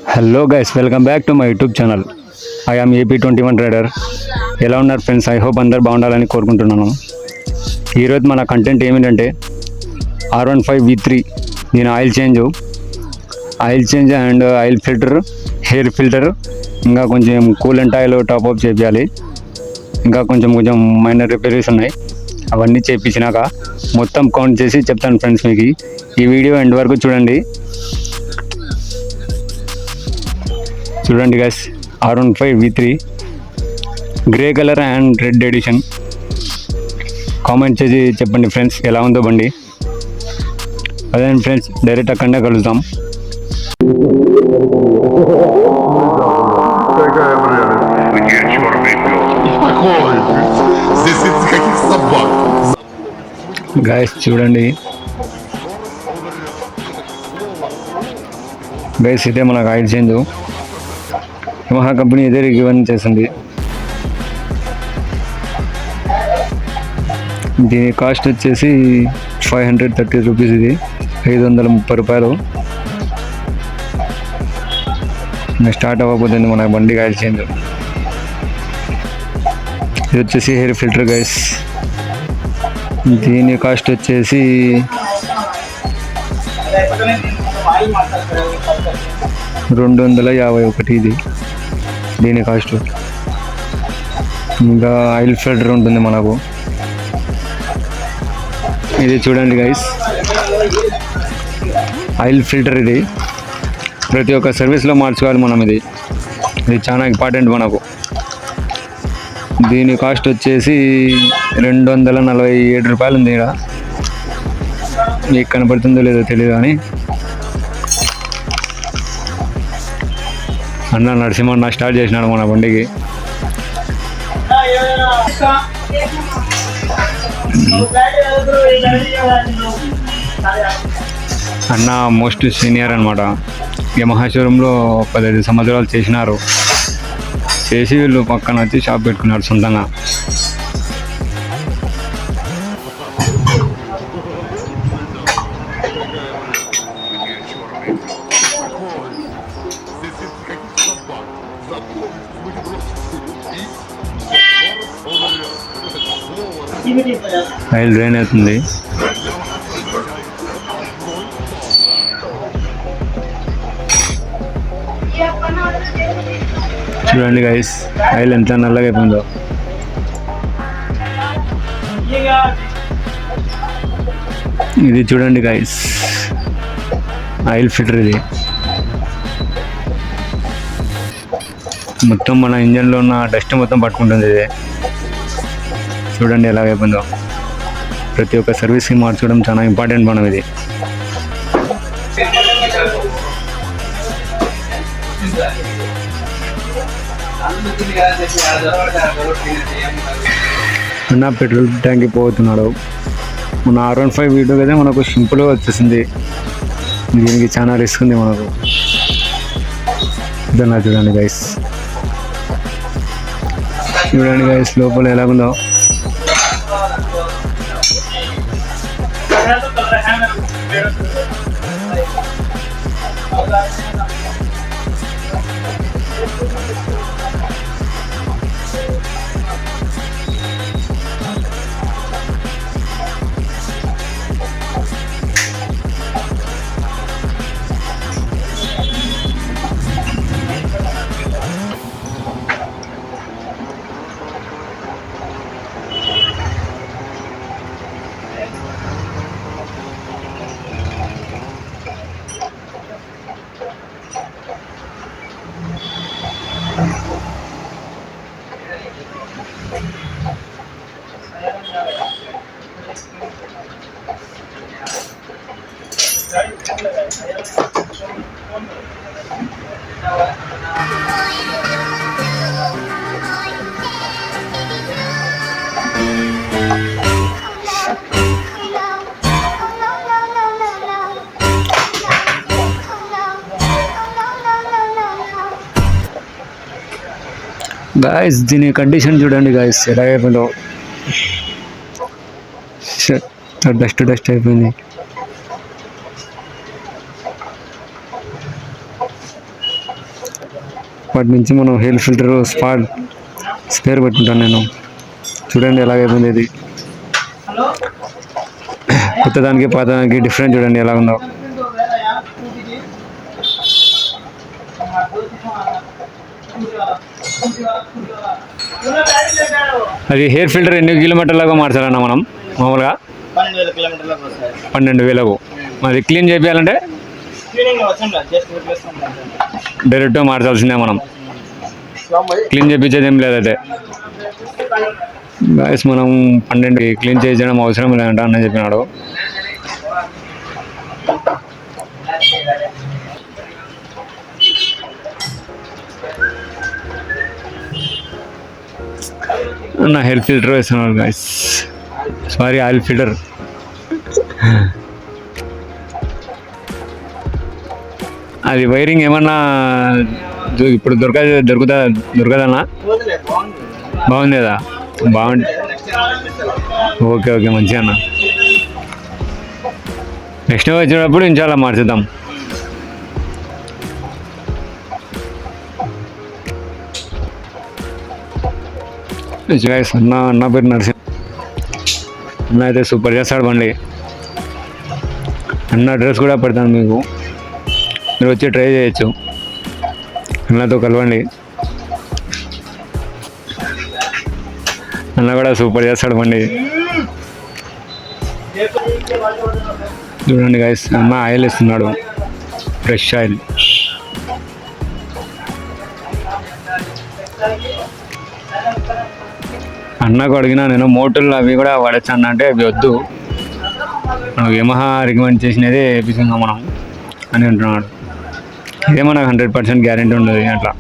Hello guys, welcome back to my YouTube channel. I am AP21 rider. ఎలా ఉన్నారు friends? I hope అందరు బాగుండాలని కోరుకుంటున్నాను. ఈరోజు మన కంటెంట్ ఏమిటంటే R15V3 దీని oil change and oil filter, hair filter, ఇంకా కొంచెం కూలెంట్ ఆయిల్ టాప్అప్ చేయాలి. ఇంకా కొంచెం మైనర్ రిపేరీస్ ఉన్నాయి. అవన్నీ చేయించినాక మొత్తం కౌంట్ చేసి చెప్తాను ఫ్రెండ్స్. మీకు ఈ వీడియో ఎండ్ వరకు చూడండి guys. R15V3 grey colour and red edition. Comment చేసి చెప్పండి ఫ్రెండ్స్ ఎలా ఉందో బండి. అదే ఫ్రెండ్స్, డైరెక్ట్ అక్కడనే కలుద్దాం. గైస్ చూడండి గైస్, ఇదే మనకు ఆయిల్ చేంజ్. యమహా కంపెనీ ఇదే రికమెండ్ చేసింది. దీని కాస్ట్ వచ్చేసి 530 రూపీస్. ఇది 530 రూపాయలు. స్టార్ట్ అవ్వబోతుంది మన బండి ఆయిల్ చేంజ్. ఇది వచ్చేసి హెయిర్ ఫిల్టర్ గైస్. దీని కాస్ట్ వచ్చేసి 251. ఇది దీని కాస్ట్. ఇంకా ఆయిల్ ఫిల్టర్ ఉంటుంది మనకు. ఇది చూడండి గైస్, ఆయిల్ ఫిల్టర్. ఇది ప్రతి ఒక్క సర్వీస్లో మార్చుకోవాలి మనం. ఇది చాలా ఇంపార్టెంట్ మనకు. దీని కాస్ట్ వచ్చేసి 247 రూపాయలు ఉంది. ఇక్కడ మీకు కనపడుతుందో లేదో తెలియదు కానీ అన్న నరసింహన్న స్టార్ట్ చేసినాడు మన బండికి. అన్న మోస్ట్ సీనియర్ అనమాట. యమహా షోరూంలో 15 సంవత్సరాలు చేసినారు. చేసి వీళ్ళు పక్కన వచ్చి షాప్ పెట్టుకున్నారు సొంతంగా. ఆయిల్ డ్రైన్ అవుతుంది. చూడండి గైస్, ఆయిల్ ఎంత నల్లగా అయిపోయిందో. ఇది చూడండి గైస్, ఆయిల్ ఫిల్టర్. ఇది మొత్తం మన ఇంజన్లో ఉన్న డస్ట్ మొత్తం పట్టుకుంటుంది. ఇది చూడండి ఎలాగైపోయిందో. ప్రతి ఒక్క సర్వీస్కి మార్చుకోవడం చాలా ఇంపార్టెంట్ మనం. ఇది అన్న పెట్రోల్ ట్యాంక్కి పోతున్నాడు. మన R15V2 కదా మనకు సింపుల్గా వచ్చేసింది. దీనికి చాలా రిస్క్ ఉంది మనకు. ఇదన్నా చూడండి గైస్, లోపల ఎలాగుందో. గాయస్ దీని కండిషన్ చూడండి గాయస్ ఎలా అయిపోయిందో. డస్ట్ అయిపోయింది. వాటి నుంచి మనం హెయిర్ ఫిల్టర్ స్పేర్ పెట్టుకుంటాను నేను. చూడండి ఎలాగైపోయింది ఇది. కొత్త దానికి పాత దానికి డిఫరెంట్ చూడండి ఎలా ఉందో. అది హెయిర్ ఫిల్టర్ ఎన్ని కిలోమీటర్లుగా మార్చాలన్నా మనం మామూలుగా 12,000. మరి క్లీన్ చేయాలంటే డైరెక్ట్గా మార్చాల్సిందే మనం. క్లీన్ చేయించేది ఏం లేదైతే గాయస్. మనం 12 క్లీన్ చేయడం అవసరం లేదంట అన్న చెప్పినాడు. నా హెయిర్ ఫిల్టర్ వేస్తున్నాడు గాయస్. Sorry, oil filter. అది వైరింగ్ ఏమన్నా ఇప్పుడు దొరకదన్నా? బాగుంది కదా? బాగుంది. ఓకే ఓకే, మంచిగా అన్న. నెక్స్ట్ వచ్చినప్పుడు ఇంచాలా మార్చుద్దాం. అన్న పేరు నరసింహ. అన్న అయితే సూపర్ చేస్తాడు బండి. అన్న అడ్రస్ కూడా పెడతాను మీకు, మీరు వచ్చి ట్రై చేయొచ్చు. అన్నతో కలవండి. అన్న కూడా సూపర్ చేస్తాడు బండి. చూడండి గైస్, అన్న ఆయిల్ ఇస్తున్నాడు, ఫ్రెష్ ఆయిల్. అన్నకు అడిగినా నేను మోటార్లు అవి కూడా వాడచ్చు అన్న అంటే అవి వద్దు, మనకు యమహా రికమెండ్ చేసినదే వేపించుకుందాం మనం అని అంటున్నాడు. ఇదే మనకు 100% గ్యారెంటీ ఉండదు అట్లా.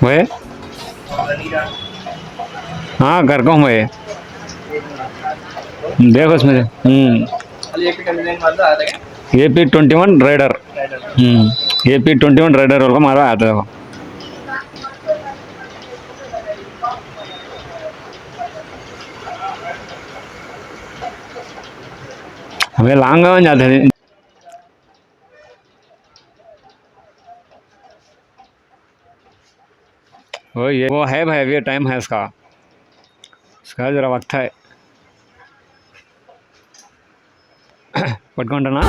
भाई हाँ घर का हूँ भाई, देखो इसमें AP21 राइडर, AP21 राइडर वाला मारा आता है। हमें लॉन्ग में जाते हैं। वो है भाई, अभी टाइम है इसका जरा वक्त है पटकोंडना।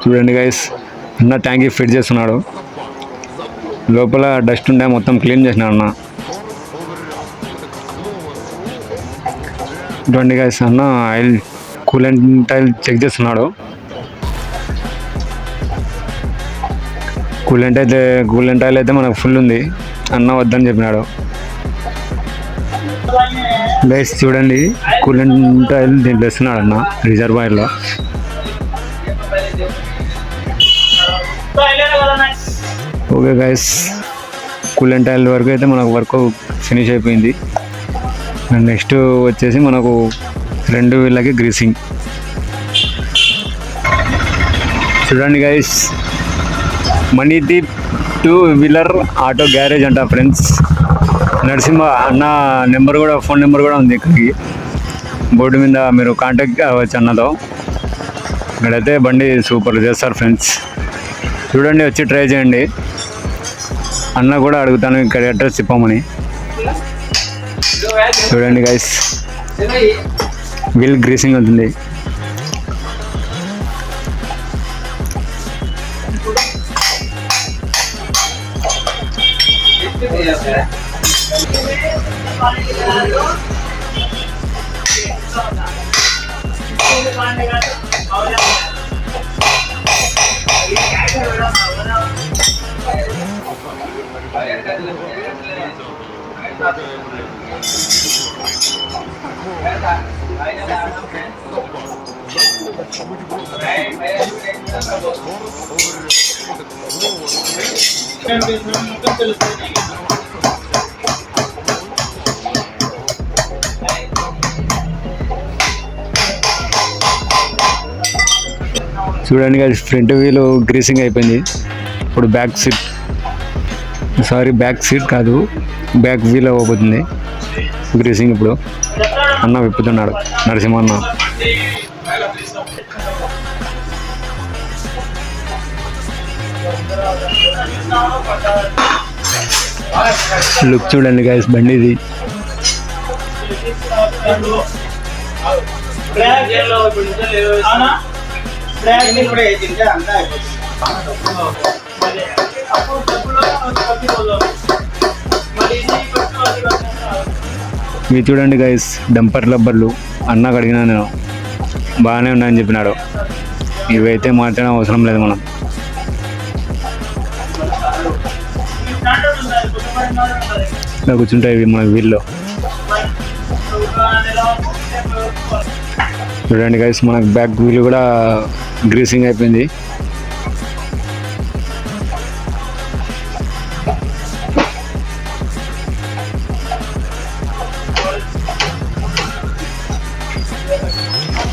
చూడండి గైస్, అన్న ట్యాంక్ ఫిట్ చేస్తున్నాడు. లోపల డస్ట్ ఉండే మొత్తం క్లీన్ చేసినాడు అన్న. చూడండి గైస్, అన్న ఆయిల్ కూలెంట్ ఆయిల్ చెక్ చేస్తున్నాడు. కూలెంట్ ఆయిల్ అయితే మనకు ఫుల్ ఉంది, అన్న వద్దని చెప్పినాడు. గైస్ చూడండి, కూలెంట్ ఆయిల్ దీంట్లో వేస్తున్నాడు అన్న రిజర్వాయర్లో. ఓకే గైస్, కూలెంట్ ఆయిల్ వరకు అయితే మనకు వర్క్ ఫినిష్ అయిపోయింది. నెక్స్ట్ వచ్చేసి మనకు 2 వీళ్ళకి గ్రీసింగ్. చూడండి guys, Manideep 2 wheeler auto garage అంట ఫ్రెండ్స్. నరసింహ అన్న ఫోన్ నెంబర్ కూడా ఉంది ఇక్కడికి బోర్డు మీద, మీరు కాంటాక్ట్ అవ్వచ్చు అన్నతో. ఇక్కడైతే బండి సూపర్ చేస్తారు ఫ్రెండ్స్. చూడండి, వచ్చి ట్రై చేయండి. అన్న కూడా అడుగుతాను ఇక్కడ అడ్రస్ చెప్పమని. చూడండి గైస్, వీల్ గ్రీసింగ్ అవుతుంది. చూడండి కదా, ఫ్రంట్ వీల్ గ్రీసింగ్ అయిపోయింది. ఇప్పుడు బ్యాక్ సీట్ కాదు, బ్యాక్ వీల్ అవ్వబోతుంది గ్రీసింగ్. ఇప్పుడు అన్న విప్పుతున్నాడు, నరసింహ అన్న. లుక్ చూడండి గైస్, బండిది. ఇవి చూడండి గైస్, డంపర్ రబ్బర్లు. అన్నకు అడిగినా నేను, బాగానే ఉన్నాయని చెప్పినాడు. ఇవైతే మార్చడం అవసరం లేదు మనం. ఇలా కూర్చుంటాయి ఇవి మన వీల్లో. చూడండి గైస్, మనకు బ్యాక్ వీల్ కూడా గ్రీసింగ్ అయిపోయింది.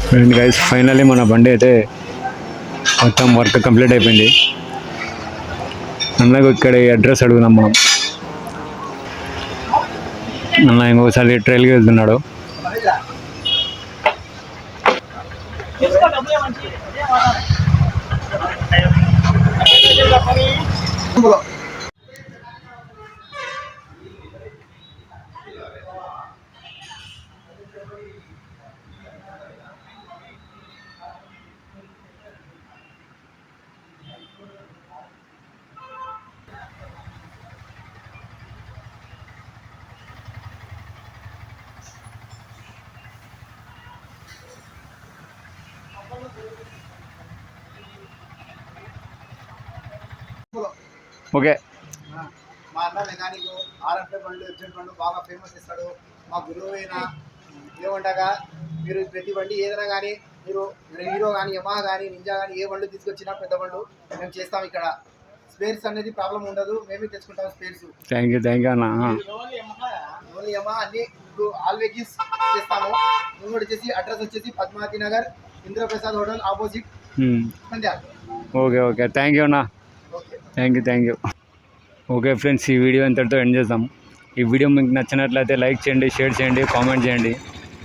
చూడండి గైస్, ఫైనల్లీ మన బండి అయితే మొత్తం వర్క్ కంప్లీట్ అయిపోయింది. అన్నకు ఇక్కడ అడ్రస్ అడుగుదాం మనం. అన్న ఇంకోసారి ట్రైల్కి వెళ్తున్నాడు. ఓకే, మా అన్న మెకానిక్ ఆర్ఎఫ్ఐ బండ్లు ఎగ్జెంట్ బండ్లు బాగా ఫేమస్ ఇస్తాడు. మా గురువు అయినా ఏమంటాగా, మీరు ప్రతి బండి ఏదైనా కానీ మీరు హీరో కానీ యమహా కానీ నింజా కానీ ఏ బండ్లు తీసుకొచ్చినా పెద్ద బండ్లు మేము చేస్తాం. ఇక్కడ స్పేర్స్ అనేది ప్రాబ్లం ఉండదు, మేమే తెచ్చుకుంటాం స్పేర్స్. థ్యాంక్ యూ అన్న. ఓన్లీ యమహా అన్ని ఇప్పుడు ఆల్ వెహికల్స్ చేస్తాము. మేము వచ్చేసి అడ్రస్ వచ్చేసి Padmavathi Nagar, Indraprasad hotel opposite Nandyal. Okay thank you అన్న. Thank you. ఓకే ఫ్రెండ్స్, ఈ వీడియో ఇంతటితో ఎండ్ చేద్దాం. ఈ వీడియో మీకు నచ్చినట్లయితే లైక్ చేయండి, షేర్ చేయండి, కామెంట్ చేయండి.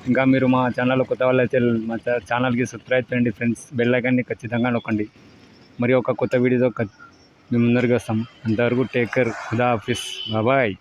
ఇంకా మీరు మా ఛానల్లో కొత్త వాళ్ళు అయితే మా ఛానల్కి సబ్స్క్రైబ్ చేయండి ఫ్రెండ్స్. బెల్ ఐకాన్ని ఖచ్చితంగా నొక్కండి. మరి ఒక కొత్త వీడియోతో మీ ముందరికి వస్తాం. అంతవరకు టేక్ కేర్, ఖుదా హాఫిజ్, బాయ్.